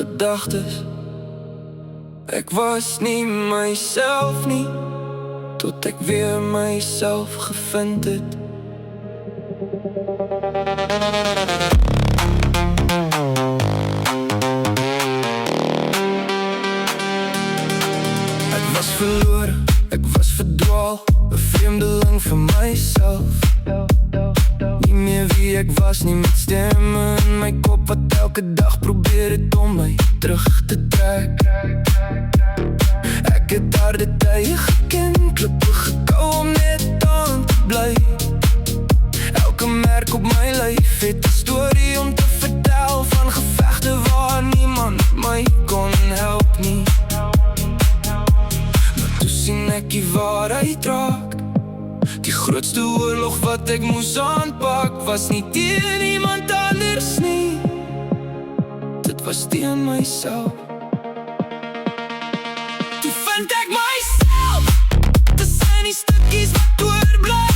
gedagtes. Ek was nie myself nie, tot ek weer myself gevind het. Ek was verlore, ek was verdwaal, 'n vreemdeling vir myself. Nie meer wie ek was nie, met stemme in my kop wat elke dag probeer het om my terug te trek. Ek het harde tye geken, klippe gekou om net aan te bly. Elke merk op my lyf het 'n storie om te vertel, van gevegte waar niemand my kon help nie. Maar toe sien ek die waarheid raak. Die grootste oorlog wat ek moes aanpak, was nie teen iemand anders nie, dit was teen myself. Toe vind ek myself tussen die stukkies wat oorbly.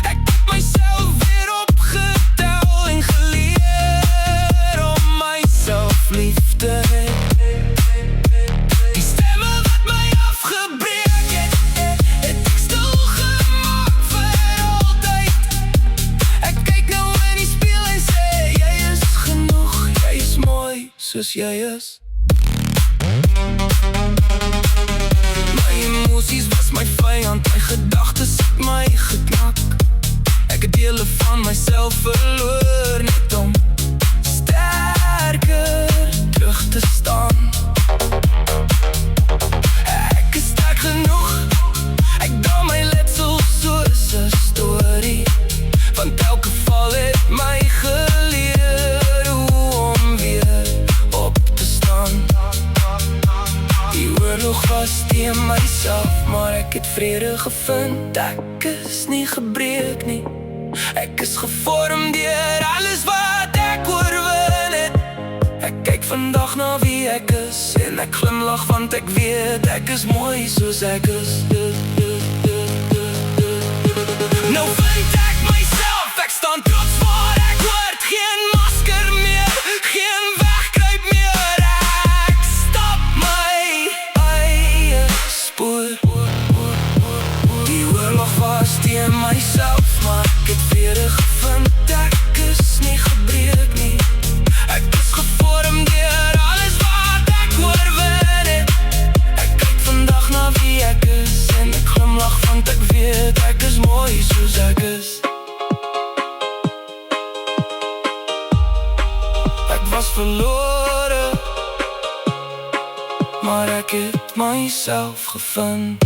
Ek het myself weer opgetel en geleer om myself lief te hê. Die stemme wat my afgebreek het, het ek stil gemaak vir altyd. Ek kyk nou in die spieël en sê, jy is genoeg, jy is mooi soos jy is. My emosies was my vyand, my gedagtes het my geknak. Ek het dele van myself verloor, net om sterker terug te staan. Ek is sterk genoeg, ek dra my letsel soos 'n storie, want elke val het my geleer hoe om weer op te staan. Die oorlog was teen myself, maar ek het vrede gevind. Ek is nie gebreek nie, ek is gevorm deur alles wat ek oorwin het. Ek kyk vandag na wie ek is, en ek glimlag want ek weet ek is mooi soos ek is. Nou vind ek myself, ek staan trots waar ek hoort. Geen masker meer, geen wegkruip meer. Ek stap my eie spoor. Die oorlog was teen myself, maar ek het vrede gevind. Ek is nie gebreek nie, ek is gevorm deur alles wat ek oorwin het. Ek kyk vandag na wie ek is, en ek glimlag want ek weet ek is mooi soos ek is. Ek was verlore, maar ek het myself gevind.